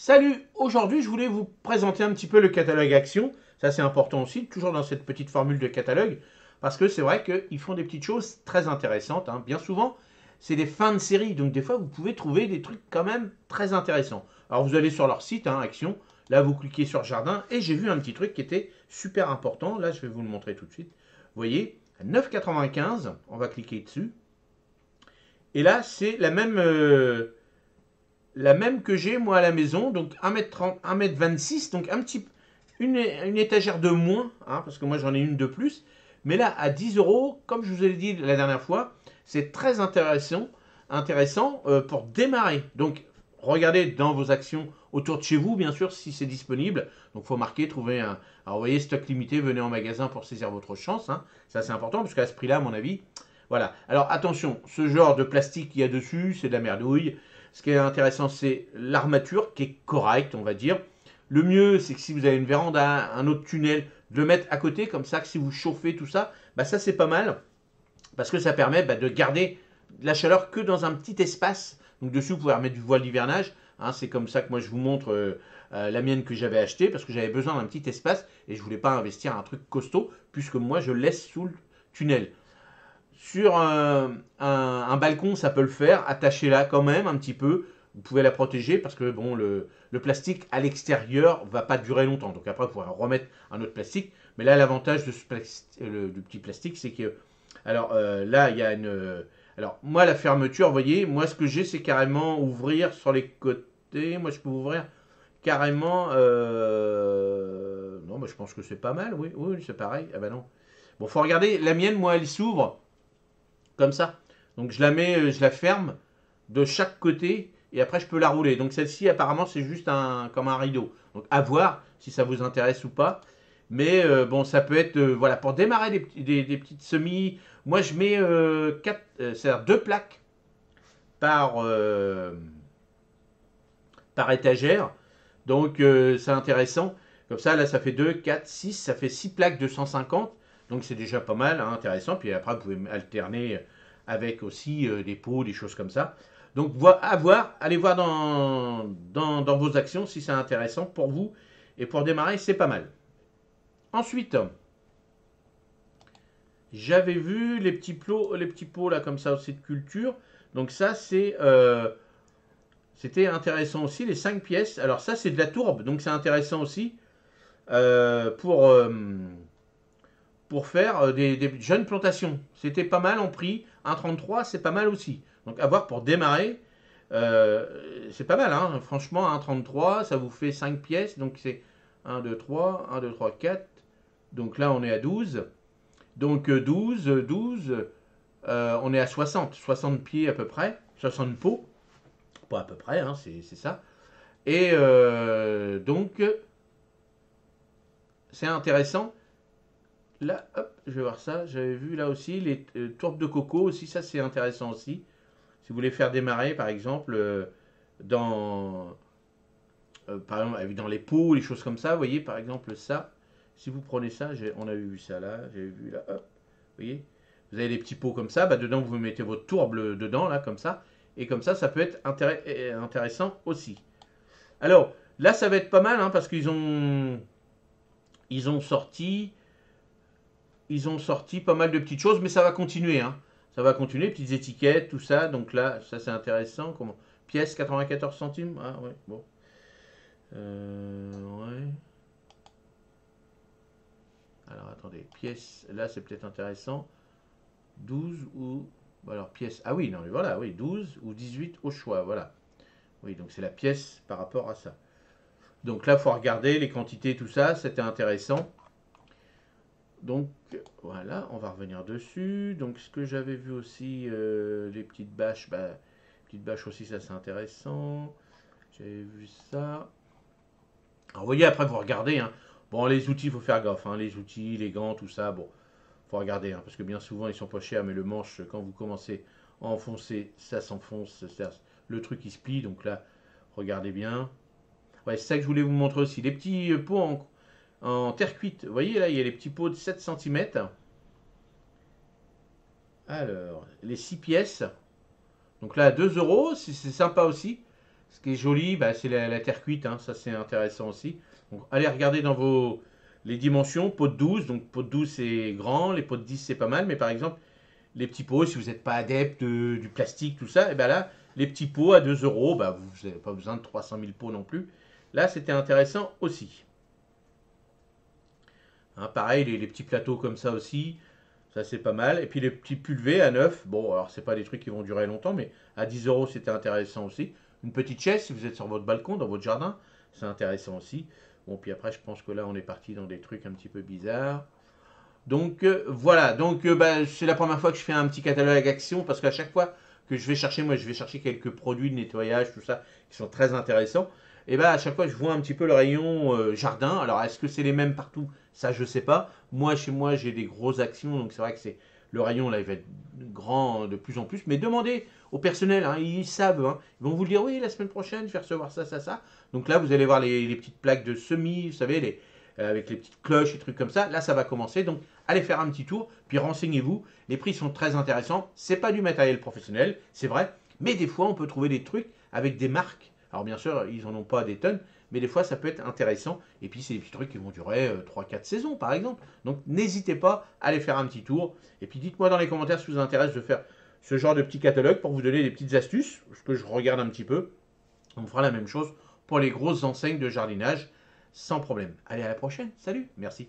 Salut, aujourd'hui je voulais vous présenter un petit peu le catalogue Action. Ça c'est important aussi, toujours dans cette petite formule de catalogue, parce que c'est vrai qu'ils font des petites choses très intéressantes, hein. Bien souvent, c'est des fins de série, donc des fois vous pouvez trouver des trucs quand même très intéressants. Alors vous allez sur leur site, hein, Action, là vous cliquez sur Jardin, et j'ai vu un petit truc qui était super important, là je vais vous le montrer tout de suite. Vous voyez, à 9,95, on va cliquer dessus, et là c'est la même que j'ai moi à la maison, donc 1m30, 1m26, donc une étagère de moins, hein, parce que moi j'en ai une de plus. Mais là, à 10 euros, comme je vous ai dit la dernière fois, c'est très intéressant pour démarrer. Donc, regardez dans vos actions autour de chez vous, bien sûr, si c'est disponible. Donc, il faut marquer, trouver un. Alors, vous voyez, stock limité, venez en magasin pour saisir votre chance, hein. Ça, c'est important, parce qu'à ce prix-là, à mon avis, voilà. Alors, attention, ce genre de plastique qu'il y a dessus, c'est de la merdouille. Ce qui est intéressant, c'est l'armature qui est correcte, on va dire. Le mieux, c'est que si vous avez une véranda, un autre tunnel, de le mettre à côté, comme ça, que si vous chauffez tout ça, bah ça c'est pas mal, parce que ça permet de garder la chaleur que dans un petit espace. Donc dessus, vous pouvez remettre du voile d'hivernage, hein. C'est comme ça que moi je vous montre la mienne que j'avais achetée, parce que j'avais besoin d'un petit espace, et je voulais pas investir un truc costaud, puisque moi je laisse sous le tunnel. Sur un balcon, ça peut le faire. Attachez-la quand même un petit peu. Vous pouvez la protéger parce que bon, le plastique à l'extérieur va pas durer longtemps. Donc après, vous pourrez remettre un autre plastique. Mais là, l'avantage de du petit plastique, c'est que. Alors là, il y a une. Alors moi, la fermeture, vous voyez, moi ce que j'ai, c'est carrément ouvrir sur les côtés. Moi, je peux ouvrir carrément. Non, mais je pense que c'est pas mal. Oui, oui, c'est pareil. Ah ben non. Bon, faut regarder. La mienne, moi, elle s'ouvre comme ça. Donc je la mets, je la ferme de chaque côté et après je peux la rouler. Donc celle-ci apparemment c'est juste comme un rideau. Donc à voir si ça vous intéresse ou pas. Mais bon, ça peut être voilà pour démarrer des petites semis. Moi je mets c'est-à-dire deux plaques par par étagère. Donc c'est intéressant. Comme ça là ça fait 2 4 6 ça fait 6 plaques de 150. Donc c'est déjà pas mal, hein, intéressant. Puis après, vous pouvez alterner avec aussi des pots, des choses comme ça. Donc à voir, allez voir dans vos actions si c'est intéressant pour vous. Et pour démarrer, c'est pas mal. Ensuite, j'avais vu les petits pots là comme ça aussi de culture. Donc ça, c'était intéressant aussi, les 5 pièces. Alors ça, c'est de la tourbe, donc c'est intéressant aussi euh, pour, euh, pour faire des jeunes plantations. C'était pas mal en prix. 1,33, c'est pas mal aussi. Donc à voir pour démarrer, c'est pas mal, hein. Franchement, 1,33, ça vous fait 5 pièces. Donc c'est 1, 2, 3, 1, 2, 3, 4. Donc là, on est à 12. Donc 12, on est à 60 pieds à peu près, 60 pots. Pas à peu près, hein, c'est ça. Et donc, c'est intéressant. Là, hop, je vais voir ça. J'avais vu là aussi les tourbes de coco aussi. Ça, c'est intéressant aussi. Si vous voulez faire démarrer, par exemple, dans, par exemple, dans les pots, les choses comme ça. Vous voyez, par exemple, ça. Si vous prenez ça, on a vu ça là. J'avais vu là. Hop, vous voyez. Vous avez des petits pots comme ça. Bah, dedans, vous mettez votre tourbe dedans, là, comme ça. Et comme ça peut être intéressant aussi. Alors, là, ça va être pas mal, hein, parce ils ont sorti pas mal de petites choses, mais ça va continuer, hein. Ça va continuer, petites étiquettes, tout ça. Donc là, ça c'est intéressant. Comment Pièce 94 centimes. Ah ouais, bon. Ouais. Alors attendez, pièce, là c'est peut-être intéressant. 12 ou. Alors pièce. Ah oui, non, mais voilà, oui, 12 ou 18 au choix, voilà. Oui, donc c'est la pièce par rapport à ça. Donc là, il faut regarder les quantités, tout ça, c'était intéressant. Donc voilà, on va revenir dessus. Donc ce que j'avais vu aussi, les petites bâches aussi, ça c'est intéressant. J'avais vu ça. Alors vous voyez, après vous regardez, hein. Bon, les outils, il faut faire gaffe, hein. Les outils, les gants, tout ça, bon, faut regarder, hein, parce que bien souvent ils sont pas chers, mais le manche, quand vous commencez à enfoncer, ça s'enfonce, le truc il se plie, donc là, regardez bien. Ouais, c'est ça que je voulais vous montrer aussi. Les petits pots en terre cuite. Vous voyez là, il y a les petits pots de 7 cm. Alors, les 6 pièces. Donc là, 2 euros, c'est sympa aussi. Ce qui est joli, bah, c'est la terre cuite, hein, ça c'est intéressant aussi. Donc, allez regarder dans les dimensions, pot de 12, donc pot de 12 c'est grand, les pots de 10 c'est pas mal, mais par exemple, les petits pots, si vous n'êtes pas adepte du plastique, tout ça, et bien là, les petits pots à 2 euros, bah, vous n'avez pas besoin de 300 000 pots non plus. Là, c'était intéressant aussi. Hein, pareil, les petits plateaux comme ça aussi, ça c'est pas mal. Et puis les petits pulvés à 9, bon, alors c'est pas des trucs qui vont durer longtemps, mais à 10 euros, c'était intéressant aussi. Une petite chaise, si vous êtes sur votre balcon, dans votre jardin, c'est intéressant aussi. Bon, puis après, je pense que là, on est parti dans des trucs un petit peu bizarres. Donc voilà, donc bah, c'est la première fois que je fais un petit catalogue action parce qu'à chaque fois que je vais chercher, moi je vais chercher quelques produits de nettoyage, tout ça, qui sont très intéressants. Et bah à chaque fois je vois un petit peu le rayon jardin. Alors est-ce que c'est les mêmes partout? Ça je sais pas. Moi chez moi j'ai des grosses actions, donc c'est vrai que c'est le rayon là il va être grand de plus en plus. Mais demandez au personnel, hein, ils savent, hein. Ils vont vous le dire oui la semaine prochaine je vais recevoir ça, ça, ça. Donc là vous allez voir les petites plaques de semis, vous savez avec les petites cloches et trucs comme ça. Là ça va commencer. Donc allez faire un petit tour, puis renseignez-vous. Les prix sont très intéressants. C'est pas du matériel professionnel, c'est vrai, mais des fois on peut trouver des trucs avec des marques. Alors bien sûr, ils n'en ont pas des tonnes, mais des fois ça peut être intéressant. Et puis c'est des petits trucs qui vont durer 3-4 saisons par exemple. Donc n'hésitez pas à aller faire un petit tour. Et puis dites-moi dans les commentaires si vous intéresse de faire ce genre de petit catalogue pour vous donner des petites astuces, ce que je regarde un petit peu. On fera la même chose pour les grosses enseignes de jardinage sans problème. Allez, à la prochaine. Salut, merci.